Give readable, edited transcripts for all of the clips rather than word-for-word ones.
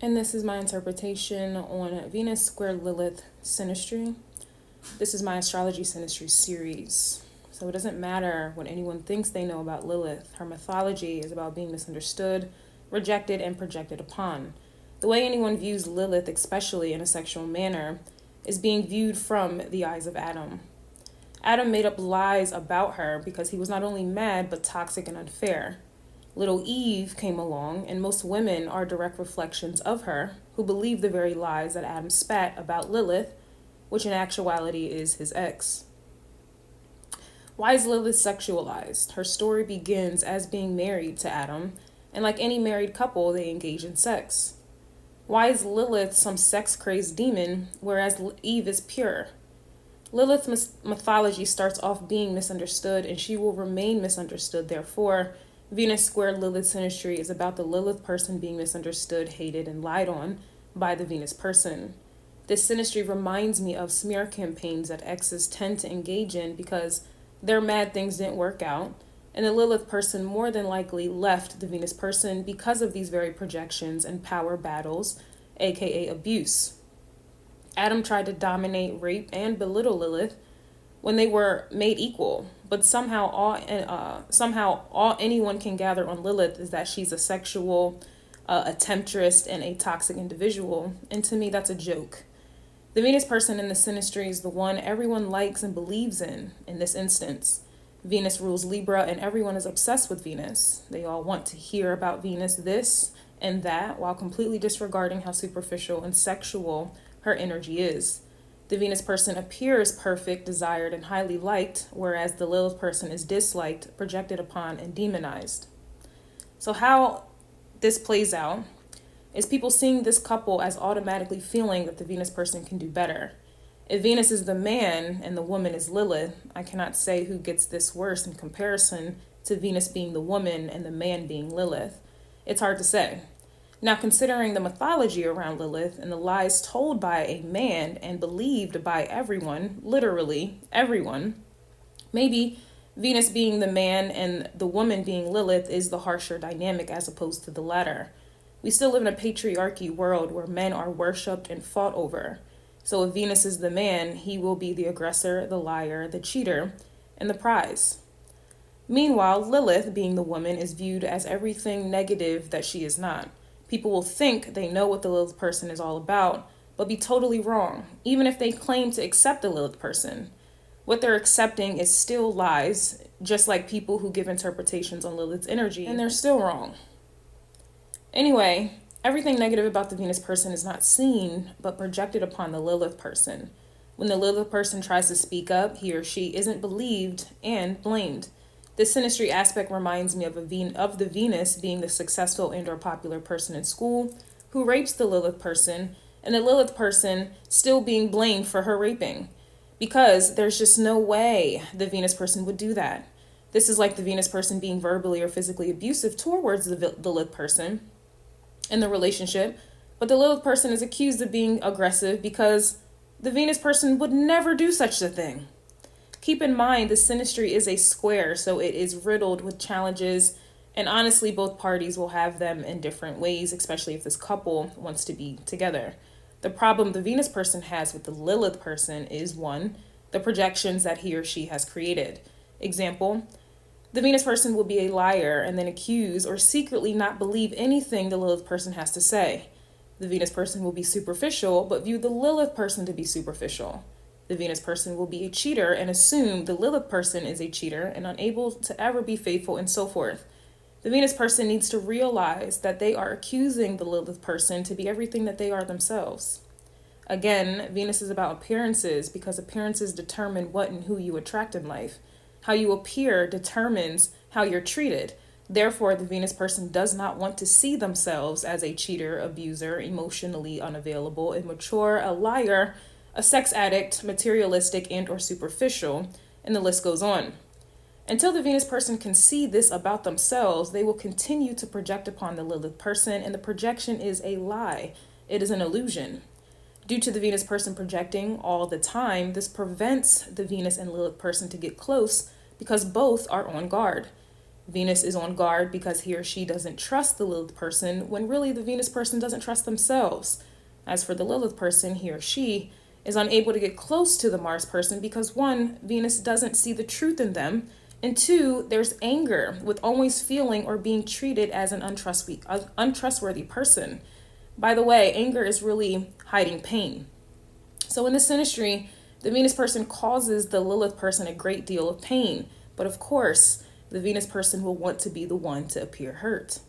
And this is my interpretation on Venus square Lilith synastry. This is my Astrology Synastry series. So it doesn't matter what anyone thinks they know about Lilith. Her mythology is about being misunderstood, rejected, and projected upon. The way anyone views Lilith, especially in a sexual manner, is being viewed from the eyes of Adam. Adam made up lies about her because he was not only mad, but toxic and unfair. Little Eve came along, and most women are direct reflections of her, who believe the very lies that Adam spat about Lilith, which in actuality is his ex. Why is Lilith sexualized? Her story begins as being married to Adam, and like any married couple, they engage in sex. Why is Lilith some sex-crazed demon, whereas Eve is pure? Lilith's mythology starts off being misunderstood, and she will remain misunderstood. Therefore, Venus square Lilith synastry is about the Lilith person being misunderstood, hated, and lied on by the Venus person. This synastry reminds me of smear campaigns that exes tend to engage in because their mad things didn't work out, and the Lilith person more than likely left the Venus person because of these very projections and power battles, aka abuse. Adam tried to dominate, rape, and belittle Lilith when they were made equal, but somehow all anyone can gather on Lilith is that she's a sexual, a temptress, and a toxic individual, and to me that's a joke. The Venus person in the synastry is the one everyone likes and believes in this instance. Venus rules Libra, and everyone is obsessed with Venus. They all want to hear about Venus this and that, while completely disregarding how superficial and sexual her energy is. The Venus person appears perfect, desired, and highly liked, whereas the Lilith person is disliked, projected upon, and demonized. So how this plays out is people seeing this couple as automatically feeling that the Venus person can do better. If Venus is the man and the woman is Lilith, I cannot say who gets this worse in comparison to Venus being the woman and the man being Lilith. It's hard to say. Now, considering the mythology around Lilith and the lies told by a man and believed by everyone, literally everyone, maybe Venus being the man and the woman being Lilith is the harsher dynamic as opposed to the latter. We still live in a patriarchy world where men are worshipped and fought over. So if Venus is the man, he will be the aggressor, the liar, the cheater, and the prize. Meanwhile, Lilith, being the woman, is viewed as everything negative that she is not. People will think they know what the Lilith person is all about, but be totally wrong, even if they claim to accept the Lilith person. What they're accepting is still lies, just like people who give interpretations on Lilith's energy, and they're still wrong. Anyway, everything negative about the Venus person is not seen, but projected upon the Lilith person. When the Lilith person tries to speak up, he or she isn't believed and blamed. This synastry aspect reminds me of the Venus being the successful and or popular person in school who rapes the Lilith person, and the Lilith person still being blamed for her raping. Because there's just no way the Venus person would do that. This is like the Venus person being verbally or physically abusive towards the Lilith person in the relationship, but the Lilith person is accused of being aggressive because the Venus person would never do such a thing. Keep in mind, the synastry is a square, so it is riddled with challenges, and honestly, both parties will have them in different ways, especially if this couple wants to be together. The problem the Venus person has with the Lilith person is, one, the projections that he or she has created. Example, the Venus person will be a liar and then accuse or secretly not believe anything the Lilith person has to say. The Venus person will be superficial, but view the Lilith person to be superficial. The Venus person will be a cheater and assume the Lilith person is a cheater and unable to ever be faithful, and so forth. The Venus person needs to realize that they are accusing the Lilith person to be everything that they are themselves. Again, Venus is about appearances because appearances determine what and who you attract in life. How you appear determines how you're treated. Therefore, the Venus person does not want to see themselves as a cheater, abuser, emotionally unavailable, immature, a liar, a sex addict, materialistic, and or superficial, and the list goes on. Until the Venus person can see this about themselves, they will continue to project upon the Lilith person, and the projection is a lie. It is an illusion. Due to the Venus person projecting all the time, this prevents the Venus and Lilith person to get close because both are on guard. Venus is on guard because he or she doesn't trust the Lilith person, when really the Venus person doesn't trust themselves. As for the Lilith person, he or she is unable to get close to the Mars person because 1, Venus doesn't see the truth in them, and 2, there's anger with always feeling or being treated as an untrustworthy person. By the way, anger is really hiding pain. So in the synastry, the Venus person causes the Lilith person a great deal of pain, but of course, the Venus person will want to be the one to appear hurt.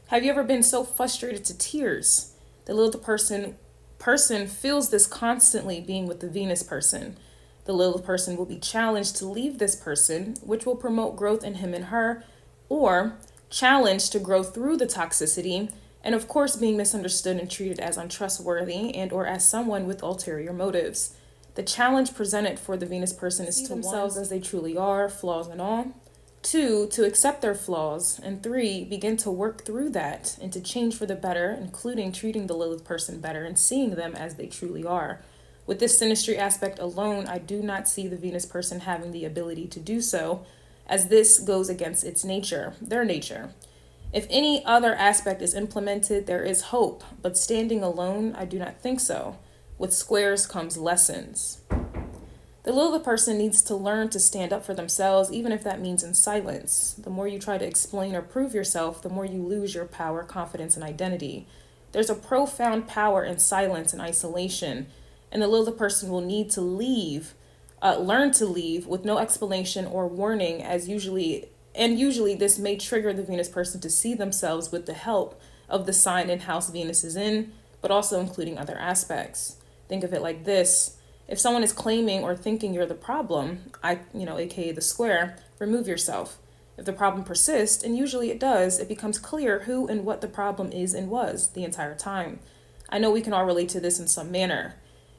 Have you ever been so frustrated to tears? The Lilith person feels this constantly being with the Venus person. The Lilith person will be challenged to leave this person, which will promote growth in him and her, or challenged to grow through the toxicity, and of course being misunderstood and treated as untrustworthy and or as someone with ulterior motives. The challenge presented for the Venus person is to see themselves as they truly are, flaws and all. 2, to accept their flaws. And 3, begin to work through that and to change for the better, including treating the Lilith person better and seeing them as they truly are. With this synastry aspect alone, I do not see the Venus person having the ability to do so, as this goes against its nature, their nature. If any other aspect is implemented, there is hope, but standing alone, I do not think so. With squares comes lessons. The Lilith person needs to learn to stand up for themselves, even if that means in silence. The more you try to explain or prove yourself, the more you lose your power, confidence, and identity. There's a profound power in silence and isolation, and the Lilith person will need to learn to leave with no explanation or warning, usually this may trigger the Venus person to see themselves with the help of the sign and house Venus is in, but also including other aspects. Think of it like this. If someone is claiming or thinking you're the problem, aka the square, remove yourself. If the problem persists, and usually it does, it becomes clear who and what the problem is and was the entire time. I know we can all relate to this in some manner.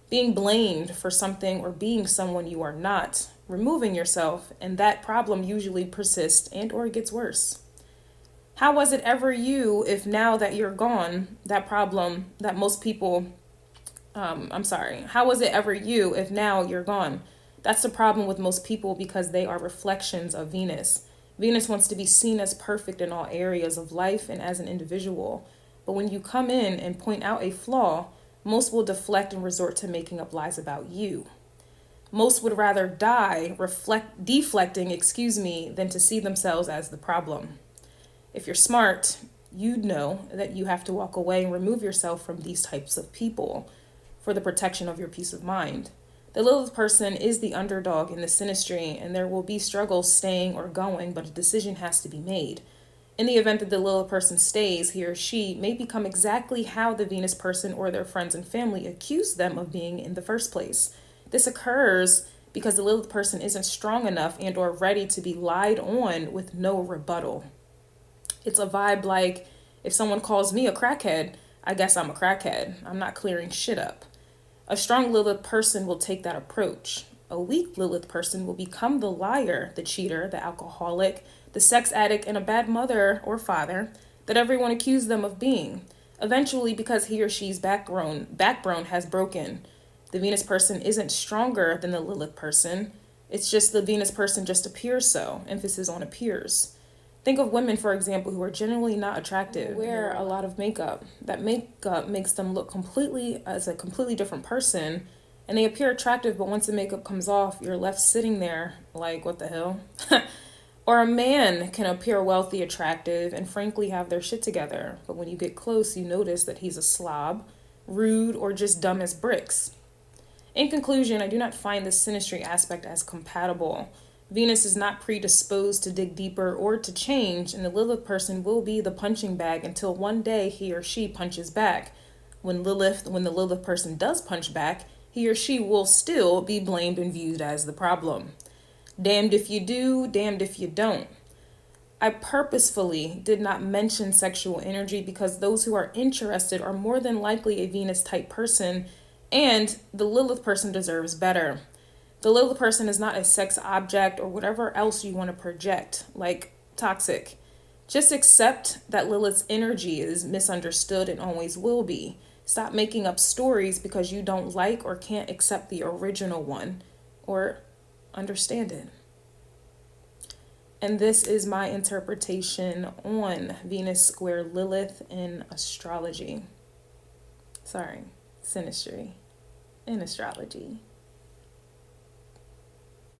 Being blamed for something or being someone you are not, removing yourself, and that problem usually persists and or gets worse. How was it ever you if now that you're gone, that problem that most people how was it ever you if now you're gone? That's the problem with most people because they are reflections of Venus. Venus wants to be seen as perfect in all areas of life and as an individual. But when you come in and point out a flaw, most will deflect and resort to making up lies about you. Most would rather die deflecting, than to see themselves as the problem. If you're smart, you'd know that you have to walk away and remove yourself from these types of people for the protection of your peace of mind. The Lilith person is the underdog in the synastry, and there will be struggles staying or going, but a decision has to be made. In the event that the Lilith person stays, he or she may become exactly how the Venus person or their friends and family accused them of being in the first place. This occurs because the Lilith person isn't strong enough and or ready to be lied on with no rebuttal. It's a vibe like, if someone calls me a crackhead, I guess I'm a crackhead. I'm not clearing shit up. A strong Lilith person will take that approach. A weak Lilith person will become the liar, the cheater, the alcoholic, the sex addict, and a bad mother or father that everyone accused them of being. Eventually, because he or she's backbone has broken. The Venus person isn't stronger than the Lilith person. It's just the Venus person just appears so. Emphasis on appears. Think of women, for example, who are generally not attractive, wear a lot of makeup. That makeup makes them look as a completely different person, and they appear attractive, but once the makeup comes off, you're left sitting there like, what the hell? Or a man can appear wealthy, attractive, and frankly have their shit together, but when you get close, you notice that he's a slob, rude, or just dumb as bricks. In conclusion, I do not find this synastry aspect as compatible. Venus is not predisposed to dig deeper or to change, and the Lilith person will be the punching bag until one day he or she punches back. When the Lilith person does punch back, he or she will still be blamed and viewed as the problem. Damned if you do, damned if you don't. I purposefully did not mention sexual energy because those who are interested are more than likely a Venus type person, and the Lilith person deserves better. The Lilith person is not a sex object or whatever else you want to project, like toxic. Just accept that Lilith's energy is misunderstood and always will be. Stop making up stories because you don't like or can't accept the original one or understand it. And this is my interpretation on Venus square Lilith in astrology. Sorry, synastry in astrology.